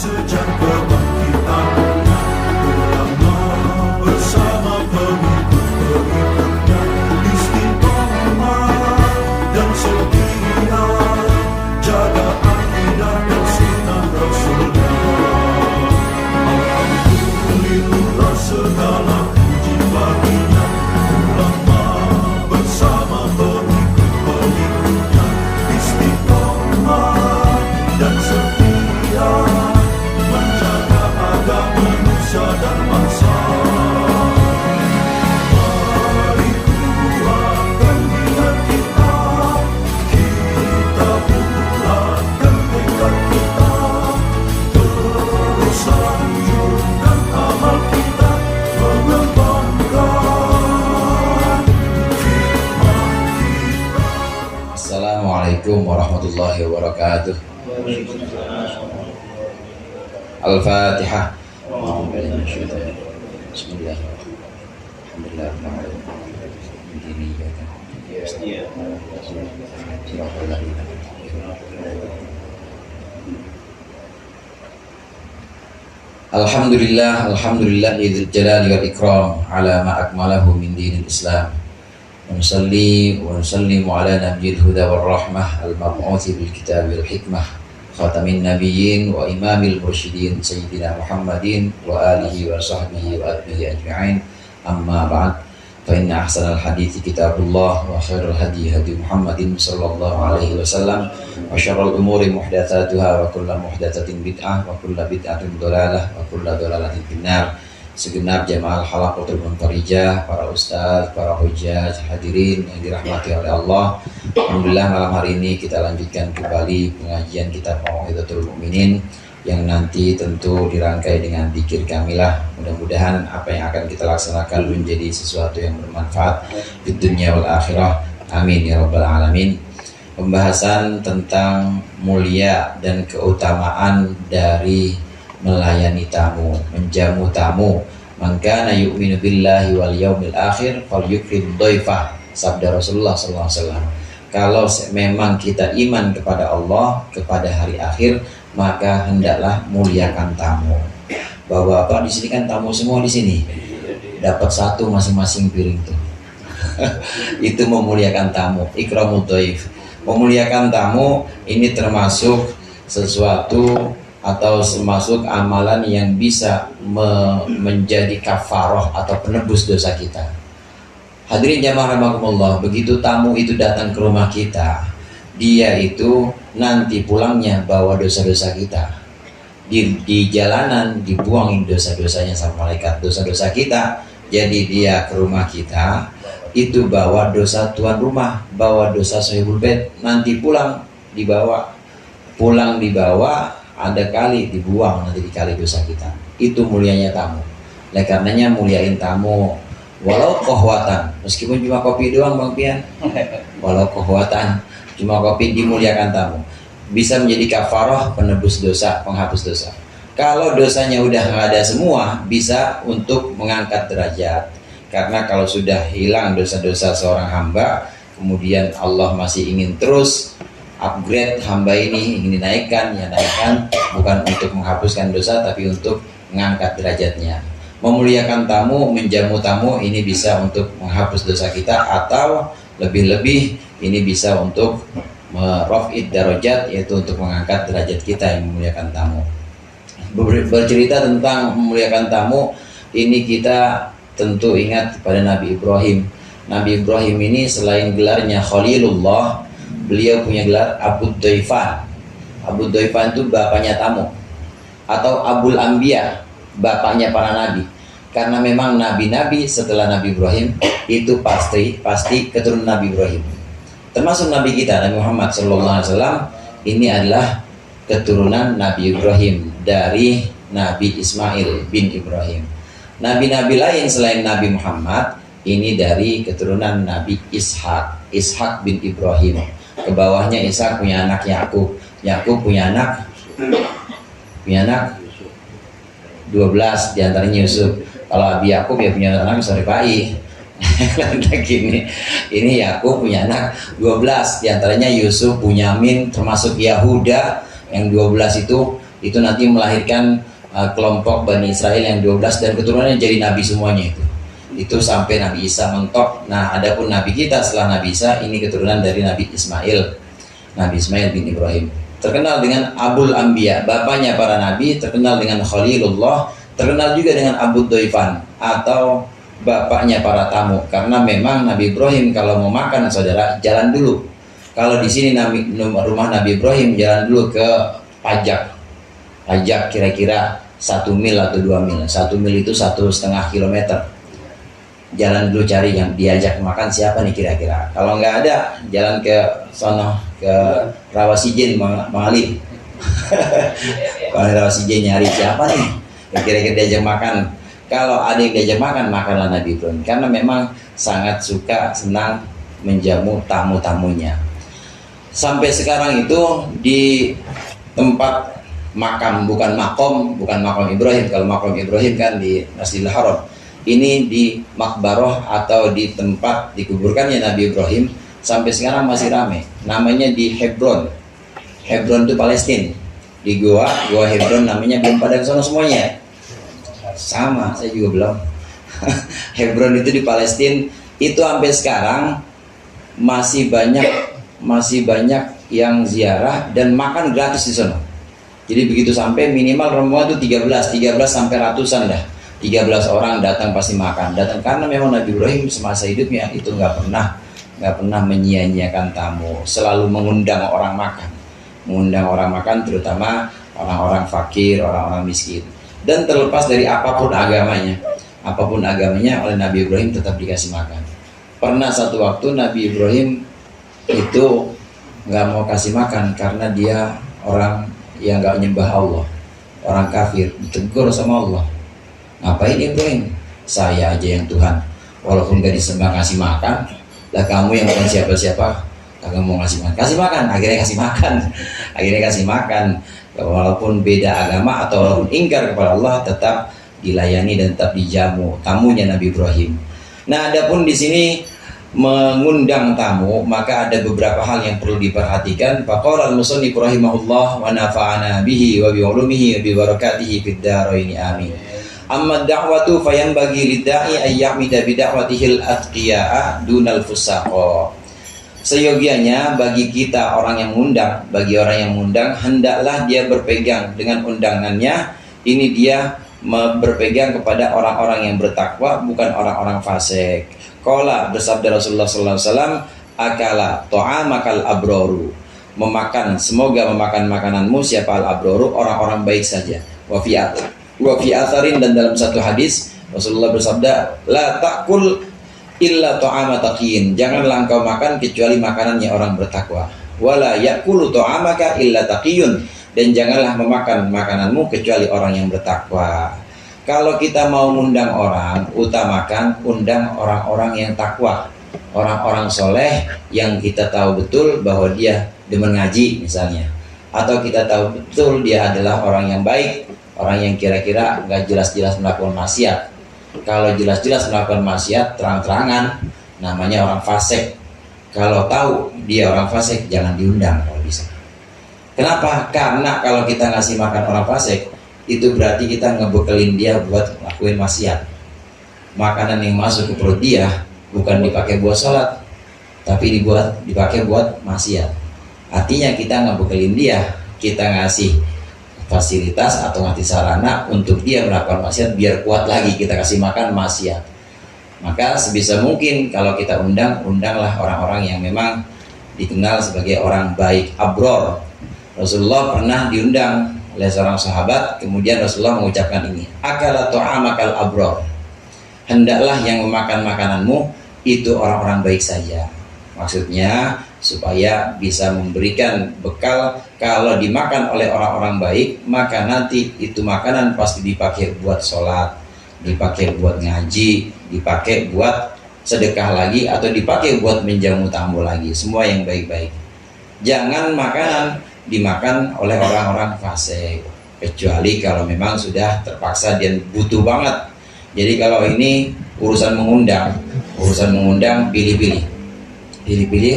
sejak kebangkitannya, ulama bersama pengikut-pengikutnya istiqomah dan setia, jaga akidah dan sunnah Rasulnya. Alhamdulillah segala puji baginya, ulama bersama pengikut-pengikutnya istiqomah dan setia, menjaga agama manusia dan bangsa. Mari kuatkan niat kita, kita bulatkan tekad kita, terus lanjutkan amal kita, mengembangkan hikmah kita. Assalamualaikum warahmatullahi wabarakatuh. Al-Fatihah. Alhamdulillah, alhamdulillah idzil jalali wal ikram ala ma akmalahu min dinil Islam. Wa nusalli wa nusallimu ala nabiyil huda war rahmah al-mab'uthi bil kitabi wal hikmah khatamin nabiyyin wa imamil mursyidin sayyidina Muhammadin wa alihi wa sahbihi wa atbihi ajma'in. Amma ba'd, fa inna ahsanal hadithi kitabullah wa khairul hadi hadi Muhammadin sallallahu alaihi wasallam wa syarrul umuri muhdatsatuha wa kullu muhdatsatin bid'ah wa kullu bid'atin dhalalah wa kullu dhalalatin finnar. Segenap jamaah halaqatul munfarijah, para ustaz, para hujjaj, hadirin yang dirahmati oleh Allah. Alhamdulillah malam hari ini kita lanjutkan kembali pengajian kitab Mau'izatul Mu'minin yang nanti tentu dirangkai dengan dzikir kamilah. Mudah-mudahan apa yang akan kita laksanakan menjadi sesuatu yang bermanfaat di dunia wal akhirah. Amin ya rabbal alamin. Pembahasan tentang mulia dan keutamaan dari melayani tamu, menjamu tamu. Man kana yu'minu billahi wal yaumil akhir falyukrim dhaifah. Sabda Rasulullah sallallahu alaihi wasallam. Kalau memang kita iman kepada Allah, kepada hari akhir, maka hendaklah muliakan tamu. Bapak-bapak di sini kan tamu semua di sini. Dapat satu masing-masing piring tuh. Itu memuliakan tamu, ikramul dhaif. Memuliakan tamu ini termasuk sesuatu atau termasuk amalan yang bisa menjadi kafaroh atau penebus dosa kita. Hadirin jamaah rahimakumullah, begitu tamu itu datang ke rumah kita, dia itu nanti pulangnya bawa dosa-dosa kita. Di jalanan dibuangin dosa-dosanya sama malaikat, dosa-dosa kita. Jadi dia ke rumah kita itu bawa dosa tuan rumah, bawa dosa sahibul bait, nanti pulang dibawa, ada kali dibuang, nanti dikali dosa kita. Itu mulianya tamu. Oleh karenanya muliain tamu, walau kohwatan, meskipun cuma kopi doang Bang Pian. Walau kohwatan, cuma kopi, dimuliakan tamu. Bisa menjadi kafarah, penebus dosa, penghapus dosa. Kalau dosanya udah nggak ada semua, bisa untuk mengangkat derajat. Karena kalau sudah hilang dosa-dosa seorang hamba, kemudian Allah masih ingin terus upgrade hamba ini, ingin dinaikkan, ya naikkan, bukan untuk menghapuskan dosa tapi untuk mengangkat derajatnya. Memuliakan tamu, menjamu tamu ini bisa untuk menghapus dosa kita, atau lebih-lebih ini bisa untuk meraf'id darajat, yaitu untuk mengangkat derajat kita yang memuliakan tamu. Bercerita tentang memuliakan tamu, ini kita tentu ingat pada Nabi Ibrahim. Nabi Ibrahim ini selain gelarnya Khalilullah, beliau punya gelar Abu Dhaifan. Abu Dhaifan itu bapaknya tamu, atau Abul Anbiya, bapaknya para nabi. Karena memang nabi-nabi setelah Nabi Ibrahim itu pasti keturunan Nabi Ibrahim. Termasuk Nabi kita Nabi Muhammad SAW, ini adalah keturunan Nabi Ibrahim dari Nabi Ismail bin Ibrahim. Nabi-nabi lain selain Nabi Muhammad ini dari keturunan Nabi Ishak bin Ibrahim. Ke bawahnya Ishak punya anak Yakub. Yakub punya anak 12, diantaranya Yusuf. Kalau Abi Yakub ya punya anak Saripai. Ini Yakub punya anak 12, diantaranya Yusuf, Bunyamin, termasuk Yahuda. Yang 12 itu itu nanti melahirkan kelompok Bani Israel yang 12 dan keturunannya jadi nabi semuanya itu sampai Nabi Isa mentok. Nah, adapun nabi kita setelah Nabi Isa ini keturunan dari Nabi Ismail bin Ibrahim, terkenal dengan Abul Anbiya, bapaknya para nabi, terkenal dengan Khalilullah, terkenal juga dengan Abu Doifan atau bapaknya para tamu, karena memang Nabi Ibrahim kalau mau makan saudara jalan dulu. Kalau di sini rumah Nabi Ibrahim jalan dulu ke pajak kira-kira 1 mil atau 2 mil. 1 mil itu 1,5 kilometer. Jalan dulu cari yang diajak makan siapa nih kira-kira. Kalau nggak ada, jalan ke sono ke Rawasijen Mang Ali. Kalau Rawasijen nyari siapa nih yang kira-kira diajak makan. Kalau ada yang diajak makan, makanlah Nabi Ibrahim, karena memang sangat senang menjamu tamu-tamunya. Sampai sekarang itu di tempat makam, bukan makom Ibrahim. Kalau makom Ibrahim kan di Masjidil Haram, ini di makbaroh atau di tempat dikuburkannya Nabi Ibrahim, sampai sekarang masih ramai. Namanya di Hebron itu Palestina. Di gua Hebron namanya, belum pada kesana semuanya. Sama, saya juga belum. Hebron itu di Palestina, itu sampai sekarang masih banyak yang ziarah dan makan gratis di sana. Jadi begitu sampai minimal rombongan itu 13 sampai ratusan dah. 13 orang datang pasti makan. Datang karena memang Nabi Ibrahim semasa hidupnya itu nggak pernah menyia-nyiakan tamu. Selalu mengundang orang makan, terutama orang-orang fakir, orang-orang miskin. Dan terlepas dari apapun agamanya oleh Nabi Ibrahim tetap dikasih makan. Pernah satu waktu Nabi Ibrahim itu nggak mau kasih makan karena dia orang yang nggak nyembah Allah, orang kafir. Ditegur sama Allah, ngapain Ibrahim? Saya aja yang Tuhan, walaupun gak disembah ngasih makan. Lah kamu yang bukan siapa-siapa kagak mau ngasih makan. Akhirnya kasih makan. Walaupun beda agama atau walaupun ingkar kepada Allah, tetap dilayani dan tetap dijamu tamunya Nabi Ibrahim. Nah, adapun di sini mengundang tamu, maka ada beberapa hal yang perlu diperhatikan. Faqala al-musannif rahimahullah wa nafa'ana bihi wa bi ulumihi wa bi barakatihi fid dharain amin. Amma da'watu fayanbaghi lid-da'i ay ya'mida bi da'watihil atqiya'a dunal fusaqa. Seyogianya bagi kita orang yang mengundang, hendaklah dia berpegang dengan undangannya. Ini dia berpegang kepada orang-orang yang bertakwa, bukan orang-orang fasik. Qala, bersabda Rasulullah sallallahu alaihi wasallam, akala ta'amakal abroru. Semoga memakan makananmu siapa al-abroru, orang-orang baik saja. Wa fi atharin, dan dalam satu hadis Rasulullah bersabda, la ta'kul illa ta'ama taqin, janganlah engkau makan kecuali makanannya orang bertakwa. Wala yakulu ta'amaka illa taqiyun, dan janganlah memakan makananmu kecuali orang yang bertakwa. Kalau kita mau undang orang, utamakan undang orang-orang yang takwa, orang-orang soleh yang kita tahu betul bahwa dia demen ngaji misalnya, atau kita tahu betul dia adalah orang yang baik, orang yang kira-kira nggak jelas-jelas melakukan maksiat. Kalau jelas-jelas melakukan maksiat terang-terangan, namanya orang fasik. Kalau tahu dia orang fasik, jangan diundang kalau bisa. Kenapa? Karena kalau kita ngasih makan orang fasik, itu berarti kita ngebekelin dia buat ngelakuin maksiat. Makanan yang masuk ke perut dia bukan dipakai buat sholat, tapi dipakai buat maksiat. Artinya kita ngebekelin dia, kita ngasih fasilitas atau ngasih sarana untuk dia melakukan maksiat, biar kuat lagi kita kasih makan maksiat. Maka sebisa mungkin kalau kita undanglah orang-orang yang memang dikenal sebagai orang baik, abror. Rasulullah pernah diundang oleh seorang sahabat, kemudian Rasulullah mengucapkan ini, akala ta'amakal abror, hendaklah yang memakan makananmu itu orang-orang baik saja. Maksudnya supaya bisa memberikan bekal, kalau dimakan oleh orang-orang baik, maka nanti itu makanan pasti dipakai buat sholat, dipakai buat ngaji, dipakai buat sedekah lagi, atau dipakai buat menjamu tamu lagi, semua yang baik-baik. Jangan makanan dimakan oleh orang-orang fasik, kecuali kalau memang sudah terpaksa dan butuh banget. Jadi kalau ini urusan mengundang, pilih-pilih,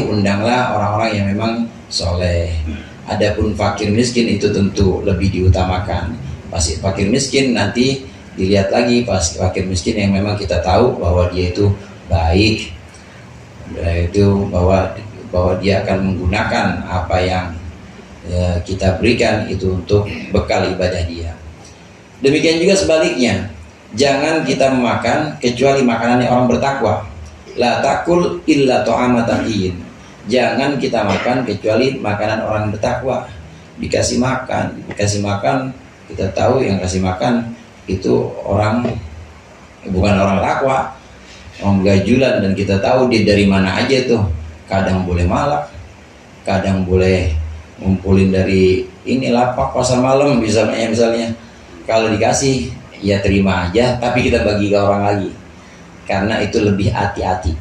undanglah orang-orang yang memang soleh. Adapun fakir miskin itu tentu lebih diutamakan. Pasti fakir miskin nanti dilihat lagi pas fakir miskin yang memang kita tahu bahwa dia itu baik, itu bahwa dia akan menggunakan apa yang kita berikan itu untuk bekal ibadah dia. Demikian juga sebaliknya, jangan kita memakan kecuali makanan yang orang bertakwa. La takul illa ta'ama taqiyyin. Jangan kita makan kecuali makanan orang bertakwa. Dikasih makan, kita tahu yang kasih makan itu orang bukan orang takwa, orang gajulan, dan kita tahu dia dari mana aja tuh. Kadang boleh malak, kadang boleh ngumpulin dari ini lapak pasar malam misalnya. Kalau dikasih ya terima aja, tapi kita bagi ke orang lagi, karena itu lebih hati-hati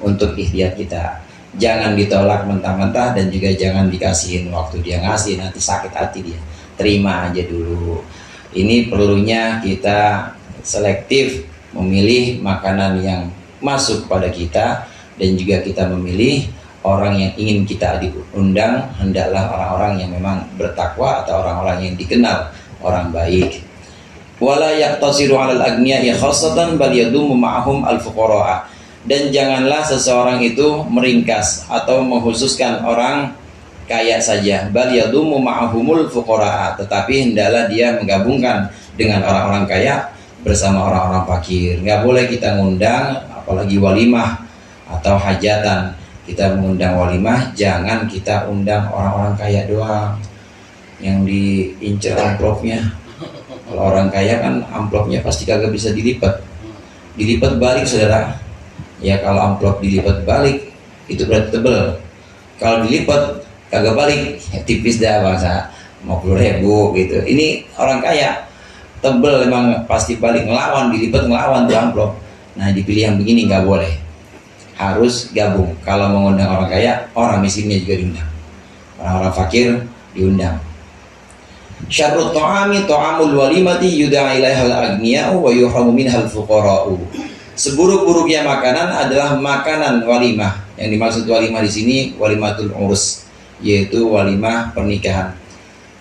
untuk ikhtiar kita. Jangan ditolak mentah-mentah, dan juga jangan dikasihin waktu dia ngasih nanti sakit hati dia. Terima aja dulu. Ini perlunya kita selektif memilih makanan yang masuk pada kita, dan juga kita memilih orang yang ingin kita diundang hendaklah orang-orang yang memang bertakwa atau orang-orang yang dikenal orang baik. Wala yaqtasiru 'alal aghniya'i khassatan bal yadumu ma'ahum al-fuqara'a. Dan janganlah seseorang itu meringkas atau mengkhususkan orang kaya saja. Bal yadumu ma'ahumul fuqara'a, tetapi hendaklah dia menggabungkan dengan orang-orang kaya bersama orang-orang fakir. Nggak boleh kita ngundang apalagi walimah atau hajatan. Kita mengundang walimah, jangan kita undang orang-orang kaya doang yang diincer amplopnya. Kalau orang kaya kan amplopnya pasti kagak bisa dilipat balik, saudara. Ya kalau amplop dilipat balik itu berarti tebel. Kalau dilipat kagak balik ya tipis dah, bangsa 50.000 gitu. Ini orang kaya tebel, emang pasti balik, ngelawan tuh amplop. Nah dipilih yang begini nggak boleh, harus gabung. Kalau mengundang orang kaya, orang miskinnya juga diundang, orang-orang fakir diundang. Syarrut ta'ami ta'amul walimati yud'a ilaihal aghniya'u wa yuhramu minhal fuqara'u. Seburuk-buruknya makanan adalah makanan walimah. Yang dimaksud walimah di sini walimatul urus, yaitu walimah pernikahan.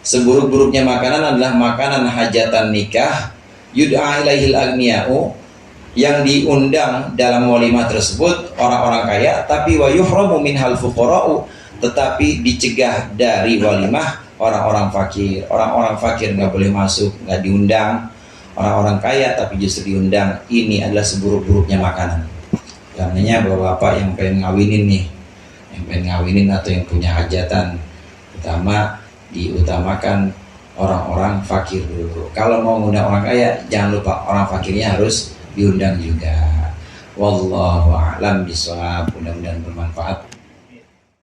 Seburuk-buruknya makanan adalah makanan hajatan nikah yud'a ilaihil aghniya'u, yang diundang dalam walimah tersebut orang-orang kaya, tapi wa yuhramu minhal fuqara'u, tetapi dicegah dari walimah orang-orang fakir. Orang-orang fakir nggak boleh masuk, nggak diundang. Orang-orang kaya tapi justru diundang. Ini adalah seburuk-buruknya makanan. Karenanya bapak-bapak yang pengen ngawinin nih, yang pengen ngawinin atau yang punya hajatan, pertama diutamakan orang-orang fakir dulu. Kalau mau ngundang orang kaya, jangan lupa orang fakirnya harus diundang juga. Wallahu a'lam bishawab. Mudah-mudahan bermanfaat.